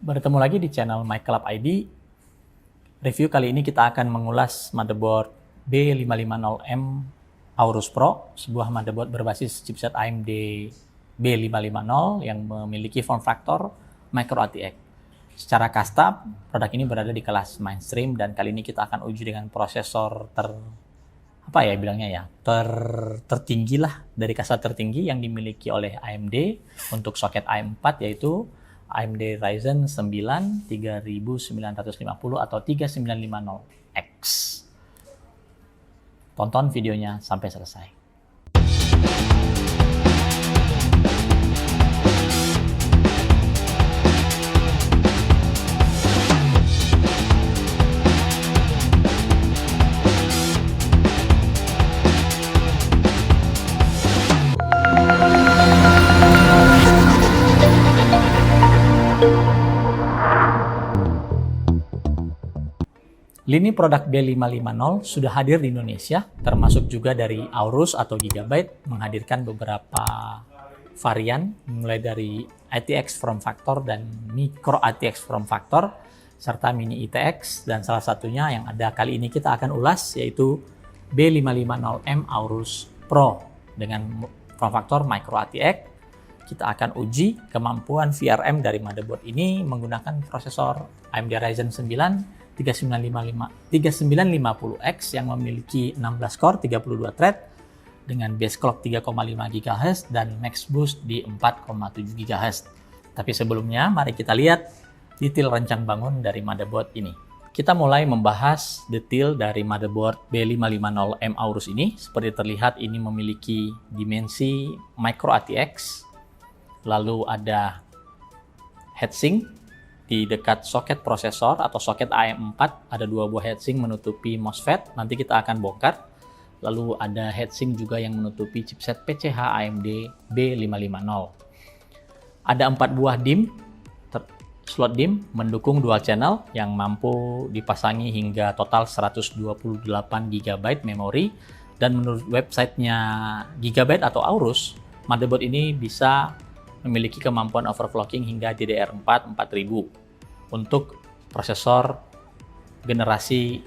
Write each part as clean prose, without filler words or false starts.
Bertemu lagi di channel MyClub ID. Review kali ini kita akan mengulas motherboard B550M Aorus Pro, sebuah motherboard berbasis chipset AMD B550 yang memiliki form factor Micro ATX. Secara kasta, produk ini berada di kelas mainstream dan kali ini kita akan uji dengan prosesor tertinggi lah, dari kasta tertinggi yang dimiliki oleh AMD untuk soket AM4, yaitu AMD Ryzen 9 3950 atau 3950X. Tonton videonya sampai selesai. Lini produk B550 sudah hadir di Indonesia, termasuk juga dari Aorus atau Gigabyte, menghadirkan beberapa varian, mulai dari ATX form factor dan Micro ATX form factor, serta Mini ITX, dan salah satunya yang ada kali ini kita akan ulas, yaitu B550M Aorus Pro dengan form factor Micro ATX. Kita akan uji kemampuan VRM dari motherboard ini menggunakan prosesor AMD Ryzen 9 3950X yang memiliki 16 core 32 thread dengan base clock 3,5 GHz dan max boost di 4,7 GHz. Tapi sebelumnya mari kita lihat detail rencang bangun dari motherboard ini. Kita mulai membahas detail dari motherboard B550M Aorus ini. Seperti terlihat ini memiliki dimensi Micro ATX. Lalu ada heatsink di dekat soket prosesor atau soket AM4, ada dua buah heatsink menutupi MOSFET, nanti kita akan bongkar. Lalu ada heatsink juga yang menutupi chipset PCH AMD B550. Ada 4 buah DIMM, slot DIMM mendukung dual channel yang mampu dipasangi hingga total 128 GB memori, dan menurut websitenya Gigabyte atau Aorus, motherboard ini bisa memiliki kemampuan overclocking hingga DDR4 4000 untuk prosesor generasi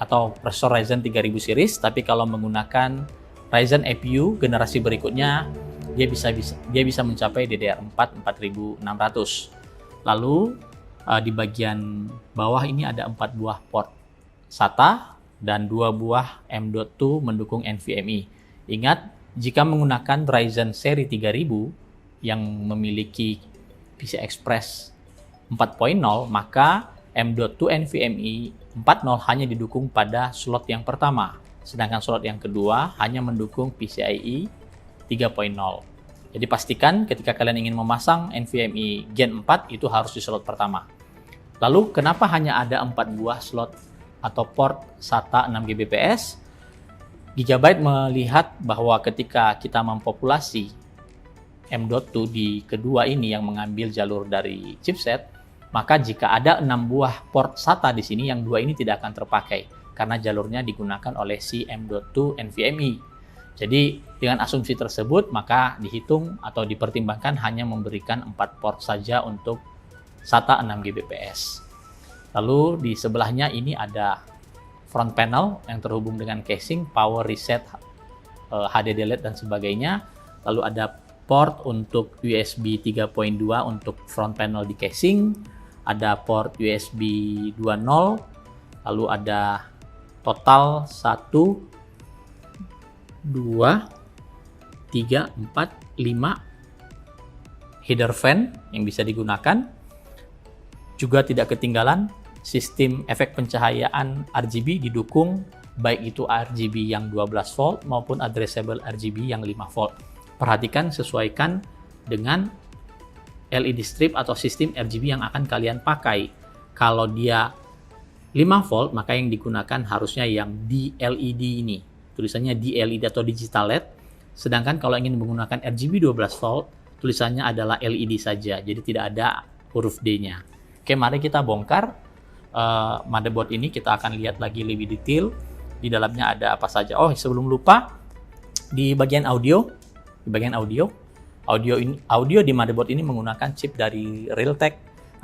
atau prosesor Ryzen 3000 series. Tapi kalau menggunakan Ryzen APU generasi berikutnya, dia bisa mencapai DDR4 4600. Lalu di bagian bawah ini ada 4 buah port SATA dan 2 buah M.2 mendukung NVMe. Ingat, jika menggunakan Ryzen seri 3000 yang memiliki PCI Express 4.0, maka M.2 NVMe 4.0 hanya didukung pada slot yang pertama, sedangkan slot yang kedua hanya mendukung PCIe 3.0. Jadi pastikan ketika kalian ingin memasang NVMe Gen 4 itu harus di slot pertama. Lalu kenapa hanya ada 4 buah slot atau port SATA 6 Gbps? Gigabyte melihat bahwa ketika kita mempopulasi M.2 di kedua ini yang mengambil jalur dari chipset, maka jika ada 6 buah port SATA di sini, yang 2 ini tidak akan terpakai karena jalurnya digunakan oleh si M.2 NVMe. Jadi dengan asumsi tersebut, maka dihitung atau dipertimbangkan hanya memberikan 4 port saja untuk SATA 6 Gbps. Lalu di sebelahnya ini ada front panel yang terhubung dengan casing, power reset, HDD LED dan sebagainya. Lalu ada port untuk USB 3.2 untuk front panel di casing, ada port USB 2.0, lalu ada total 1, 2, 3, 4, 5 header fan yang bisa digunakan. Juga tidak ketinggalan sistem efek pencahayaan RGB didukung, baik itu RGB yang 12 volt maupun addressable RGB yang 5 volt. Perhatikan, sesuaikan dengan LED strip atau sistem RGB yang akan kalian pakai. Kalau dia 5 volt, maka yang digunakan harusnya yang DLED ini. Tulisannya DLED atau Digital LED. Sedangkan kalau ingin menggunakan RGB 12 volt, tulisannya adalah LED saja. Jadi tidak ada huruf D-nya. Oke, mari kita bongkar motherboard ini. Kita akan lihat lagi lebih detail. Di dalamnya ada apa saja. Oh, sebelum lupa, di bagian audio, audio di motherboard ini menggunakan chip dari Realtek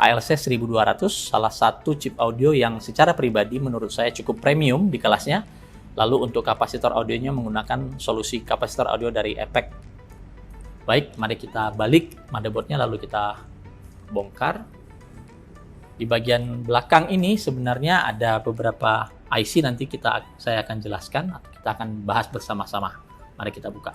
ALC 1200, salah satu chip audio yang secara pribadi menurut saya cukup premium di kelasnya. Lalu untuk kapasitor audionya menggunakan solusi kapasitor audio dari Epec. Baik, mari kita balik motherboardnya lalu kita bongkar. Di bagian belakang ini sebenarnya ada beberapa IC, nanti saya akan jelaskan atau kita akan bahas bersama-sama. Mari kita buka.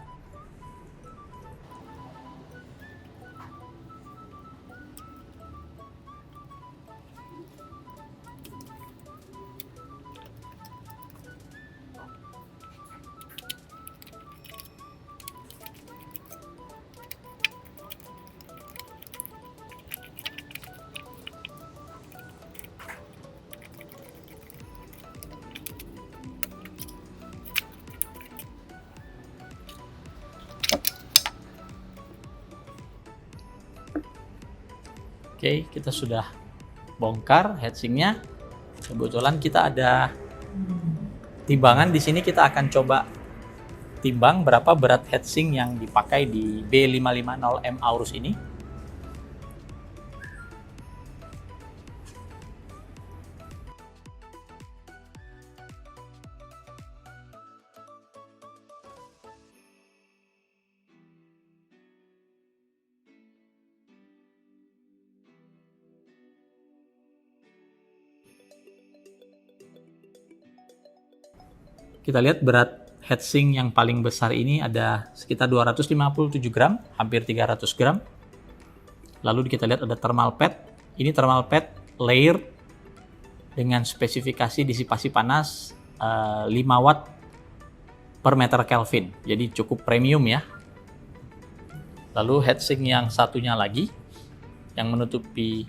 Oke, kita sudah bongkar heatsinknya. Kebetulan kita ada timbangan di sini, kita akan coba timbang berapa berat heatsink yang dipakai di B550M Aorus ini. Kita lihat berat heatsink yang paling besar ini ada sekitar 257 gram, hampir 300 gram. Lalu kita lihat ada thermal pad. Ini thermal pad layer dengan spesifikasi disipasi panas 5 watt per meter Kelvin. Jadi cukup premium ya. Lalu heatsink yang satunya lagi yang menutupi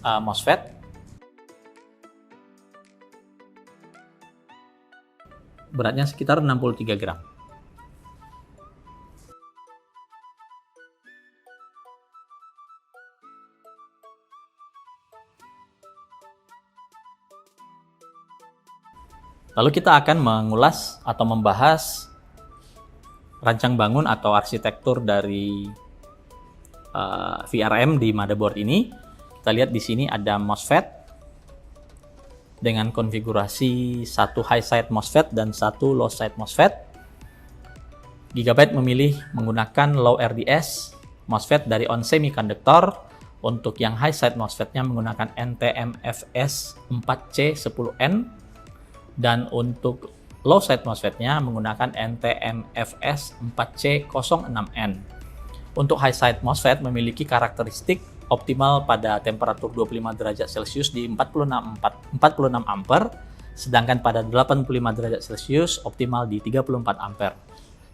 MOSFET. Beratnya sekitar 63 gram. Lalu kita akan mengulas atau membahas rancang bangun atau arsitektur dari VRM di motherboard ini. Kita lihat di sini ada MOSFET dengan konfigurasi satu high side MOSFET dan satu low side MOSFET. Gigabyte memilih menggunakan low RDS MOSFET dari On Semiconductor. Untuk yang high side MOSFET-nya menggunakan NTMFS 4C10N, dan untuk low side MOSFET-nya menggunakan NTMFS 4C06N. Untuk high side MOSFET memiliki karakteristik optimal pada temperatur 25 derajat Celcius di 46 ampere, sedangkan pada 85 derajat Celcius optimal di 34 ampere.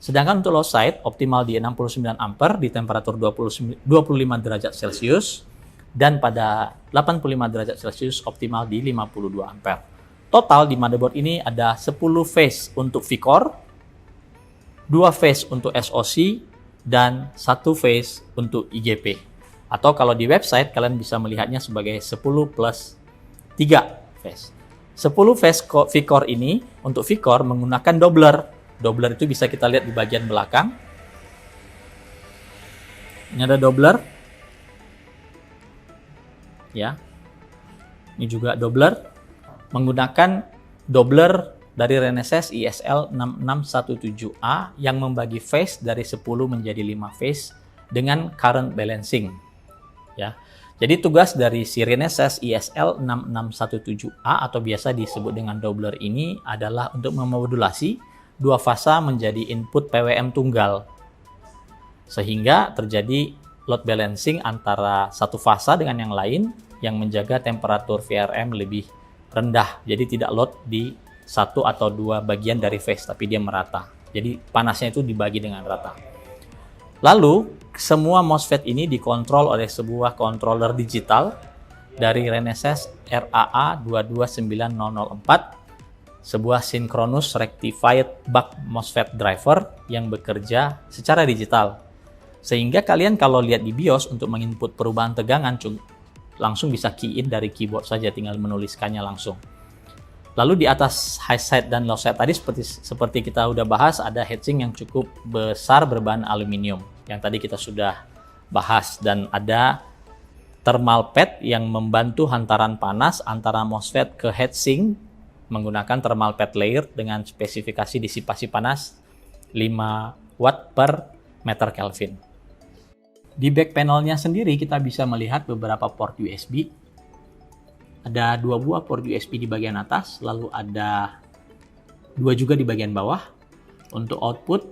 Sedangkan untuk low side optimal di 69 ampere di temperatur 25 derajat Celcius, dan pada 85 derajat Celcius optimal di 52 ampere. Total di motherboard ini ada 10 phase untuk V-Core, 2 phase untuk SoC, dan 1 phase untuk IGP. Atau kalau di website kalian bisa melihatnya sebagai 10 plus 3 phase. 10 phase V-Core ini untuk V-Core menggunakan doubler. Doubler itu bisa kita lihat di bagian belakang. Ini ada doubler. Ya. Ini juga doubler. Menggunakan doubler dari Renesas ISL 6617A yang membagi phase dari 10 menjadi 5 phase dengan current balancing. Ya. Jadi tugas dari si Renesas ISL 6617A atau biasa disebut dengan doubler ini adalah untuk memodulasi dua fasa menjadi input PWM tunggal, sehingga terjadi load balancing antara satu fasa dengan yang lain yang menjaga temperatur VRM lebih rendah. Jadi tidak load di satu atau dua bagian dari phase, tapi dia merata. Jadi panasnya itu dibagi dengan rata. Lalu semua MOSFET ini dikontrol oleh sebuah controller digital dari Renesas RAA 229004, sebuah synchronous rectified buck MOSFET driver yang bekerja secara digital. Sehingga kalian kalau lihat di BIOS untuk menginput perubahan tegangan langsung bisa key in dari keyboard saja, tinggal menuliskannya langsung. Lalu di atas high side dan low side tadi seperti kita udah bahas, ada heatsink yang cukup besar berbahan aluminium yang tadi kita sudah bahas, dan ada thermal pad yang membantu hantaran panas antara MOSFET ke heatsink menggunakan thermal pad layer dengan spesifikasi disipasi panas 5 watt per meter Kelvin. Di back panelnya sendiri kita bisa melihat beberapa port USB. Ada 2 buah port USB di bagian atas, lalu ada 2 juga di bagian bawah. Untuk output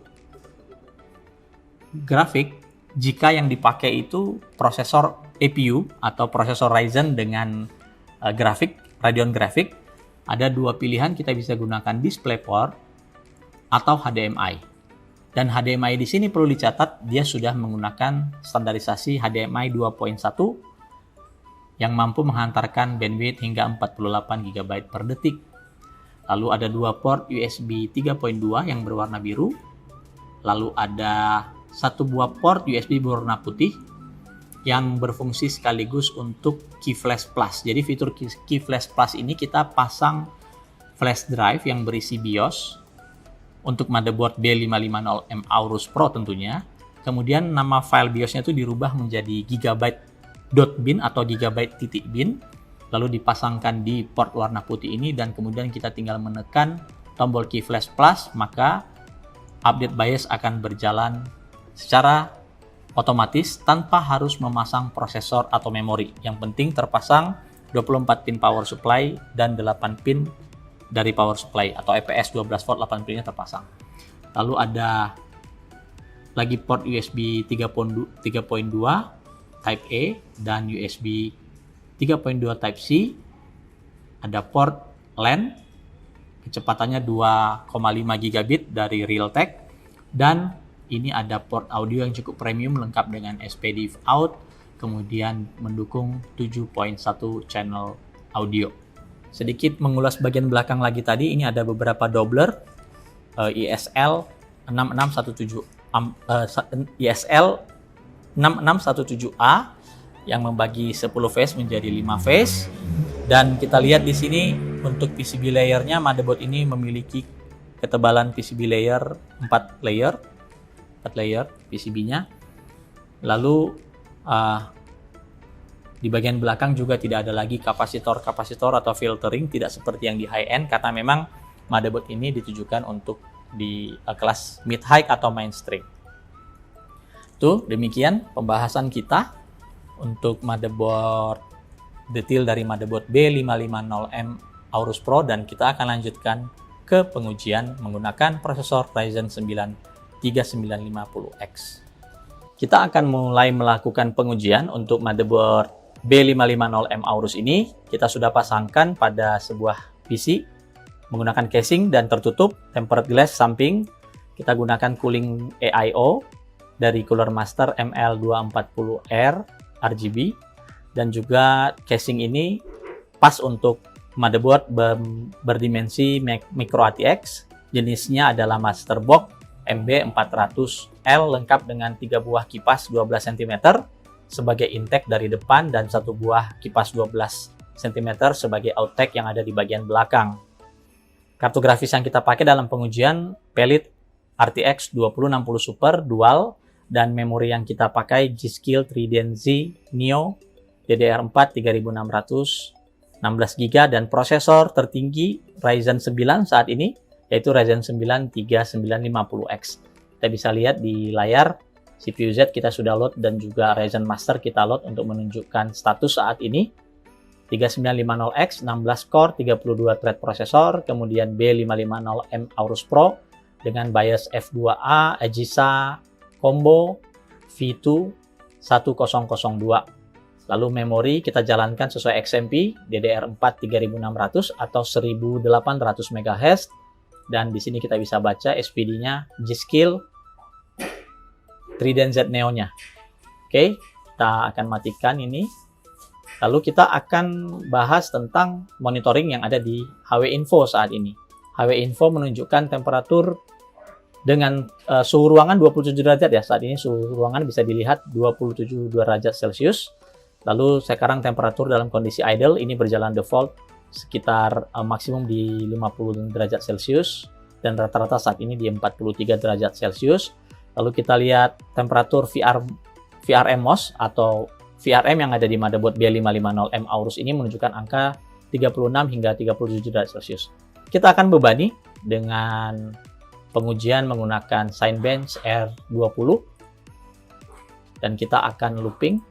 grafik, jika yang dipakai itu prosesor APU atau prosesor Ryzen dengan Radeon grafik, ada 2 pilihan, kita bisa gunakan DisplayPort atau HDMI. Dan HDMI di sini perlu dicatat, dia sudah menggunakan standarisasi HDMI 2.1 yang mampu menghantarkan bandwidth hingga 48 GB per detik. Lalu ada 2 port USB 3.2 yang berwarna biru. Lalu ada 1 buah port USB berwarna putih yang berfungsi sekaligus untuk Key Flash Plus. Jadi fitur Key Flash Plus ini kita pasang flash drive yang berisi BIOS untuk motherboard B550M Aorus Pro tentunya. Kemudian nama file BIOS-nya itu dirubah menjadi gigabyte.bin atau gigabyte.bin. Lalu dipasangkan di port warna putih ini dan kemudian kita tinggal menekan tombol Key Flash Plus, maka update BIOS akan berjalan secara otomatis tanpa harus memasang prosesor atau memori. Yang penting terpasang 24 pin power supply dan 8 pin dari power supply atau EPS 12 volt 8 pinnya terpasang. Lalu ada lagi port USB 3.2 Type A dan USB 3.2 Type C. Ada port LAN, kecepatannya 2,5 gigabit dari Realtek, dan ini ada port audio yang cukup premium lengkap dengan SPDIF out, kemudian mendukung 7.1 channel audio. Sedikit mengulas bagian belakang lagi tadi, ini ada beberapa doubler ISL 6617A yang membagi 10 phase menjadi 5 phase. Dan kita lihat di sini untuk PCB layernya, motherboard ini memiliki ketebalan PCB layer 4 layer PCB-nya. Lalu di bagian belakang juga tidak ada lagi kapasitor atau filtering, tidak seperti yang di high-end, karena memang motherboard ini ditujukan untuk di kelas mid-high atau mainstream. Tuh, demikian pembahasan kita untuk motherboard, detail dari motherboard B550M Aorus Pro, dan kita akan lanjutkan ke pengujian menggunakan prosesor Ryzen 9 3950X. Kita akan mulai melakukan pengujian untuk motherboard B550M Aorus ini. Kita sudah pasangkan pada sebuah PC menggunakan casing dan tertutup, tempered glass samping. Kita gunakan cooling AIO dari Cooler Master ML240R RGB, dan juga casing ini pas untuk motherboard berdimensi micro ATX. Jenisnya adalah Masterbox MB400L lengkap dengan 3 buah kipas 12 cm sebagai intake dari depan dan 1 buah kipas 12 cm sebagai outtake yang ada di bagian belakang. Kartu grafis yang kita pakai dalam pengujian Pellit RTX 2060 Super Dual, dan memori yang kita pakai G.Skill Trident-Z Neo DDR4 3600 16GB, dan prosesor tertinggi Ryzen 9 saat ini yaitu Ryzen 9 3950X. Kita bisa lihat di layar CPU Z kita sudah load dan juga Ryzen Master kita load untuk menunjukkan status saat ini. 3950X 16 core 32 thread prosesor, kemudian B550M Aorus Pro dengan BIOS F2A Aegisa Combo V2 1002. Lalu memori kita jalankan sesuai XMP DDR4 3600 atau 1800 MHz, dan di sini kita bisa baca SPD-nya G.Skill Trident-Z Neo-nya. Oke, kita akan matikan ini. Lalu kita akan bahas tentang monitoring yang ada di HW Info saat ini. HW Info menunjukkan temperatur dengan suhu ruangan 27 derajat ya. Saat ini suhu ruangan bisa dilihat 27 derajat Celcius. Lalu sekarang temperatur dalam kondisi idle ini berjalan default sekitar maksimum di 50 derajat Celcius dan rata-rata saat ini di 43 derajat Celcius. Lalu kita lihat temperatur VRM MOS atau VRM yang ada di motherboard B550M Aorus ini menunjukkan angka 36 hingga 37 derajat Celcius. Kita akan bebani dengan pengujian menggunakan Cinebench R20 dan kita akan looping.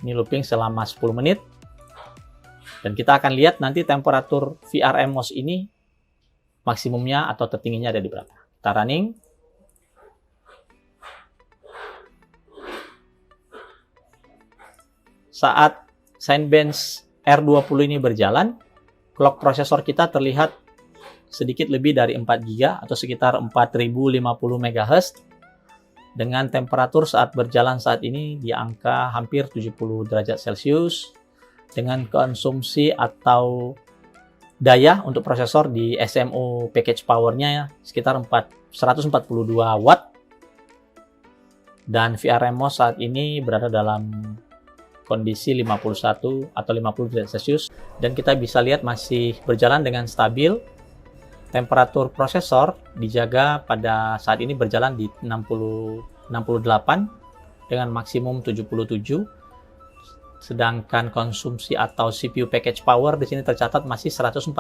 Ini looping selama 10 menit. Dan kita akan lihat nanti temperatur VRM MOS ini maksimumnya atau tertingginya ada di berapa. Kita running. Saat Cinebench R20 ini berjalan, clock prosesor kita terlihat sedikit lebih dari 4 GB atau sekitar 4050 MHz dengan temperatur saat berjalan saat ini di angka hampir 70 derajat Celcius dengan konsumsi atau daya untuk prosesor di SMO package powernya sekitar 142 watt dan VRM MOS saat ini berada dalam kondisi 51 atau 50 derajat Celcius dan kita bisa lihat masih berjalan dengan stabil. Temperatur prosesor dijaga pada saat ini berjalan di 68 dengan maksimum 77. Sedangkan konsumsi atau CPU package power di sini tercatat masih 142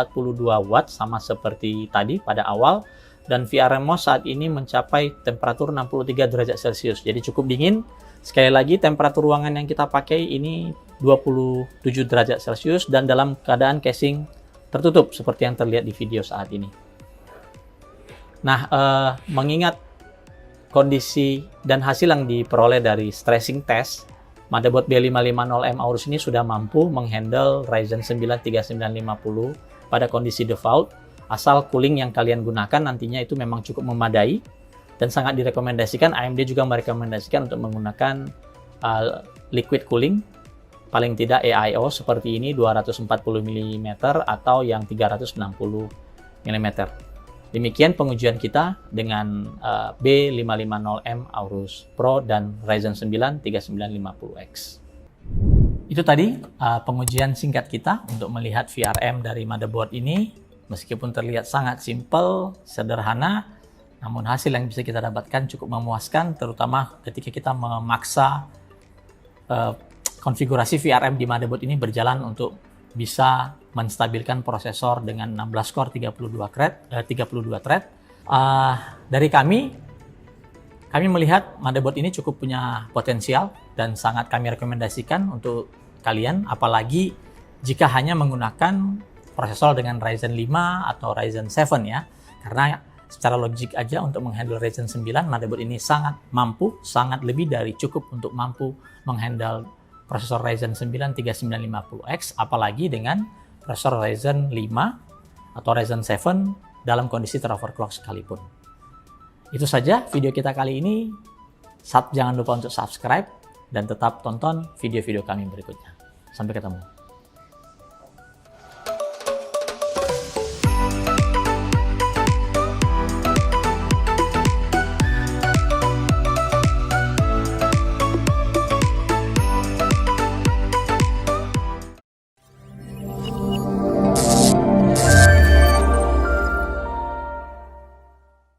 watt sama seperti tadi pada awal dan VRM MOS saat ini mencapai temperatur 63 derajat Celcius. Jadi cukup dingin. Sekali lagi temperatur ruangan yang kita pakai ini 27 derajat Celcius dan dalam keadaan casing tertutup seperti yang terlihat di video saat ini. Nah, mengingat kondisi dan hasil yang diperoleh dari stressing test, motherboard B550M Aorus ini sudah mampu menghandle Ryzen 9 3950 pada kondisi default, asal cooling yang kalian gunakan nantinya itu memang cukup memadai dan sangat direkomendasikan. AMD juga merekomendasikan untuk menggunakan liquid cooling, paling tidak AIO seperti ini 240 mm atau yang 360 mm. Demikian pengujian kita dengan B550M Aorus Pro dan Ryzen 9 3950X. Itu tadi pengujian singkat kita untuk melihat VRM dari motherboard ini. Meskipun terlihat sangat simpel, sederhana, namun hasil yang bisa kita dapatkan cukup memuaskan, terutama ketika kita memaksa konfigurasi VRM di motherboard ini berjalan untuk bisa menstabilkan prosesor dengan 16 core 32 thread. Dari kami melihat motherboard ini cukup punya potensial dan sangat kami rekomendasikan untuk kalian, apalagi jika hanya menggunakan prosesor dengan Ryzen 5 atau Ryzen 7 ya. Karena secara logik aja untuk menghandle Ryzen 9, motherboard ini sangat mampu, sangat lebih dari cukup untuk mampu menghandle prosesor Ryzen 9 3950X, apalagi dengan prosesor Ryzen 5 atau Ryzen 7 dalam kondisi teroverclock sekalipun. Itu saja video kita kali ini. Jangan lupa untuk subscribe dan tetap tonton video-video kami berikutnya. Sampai ketemu.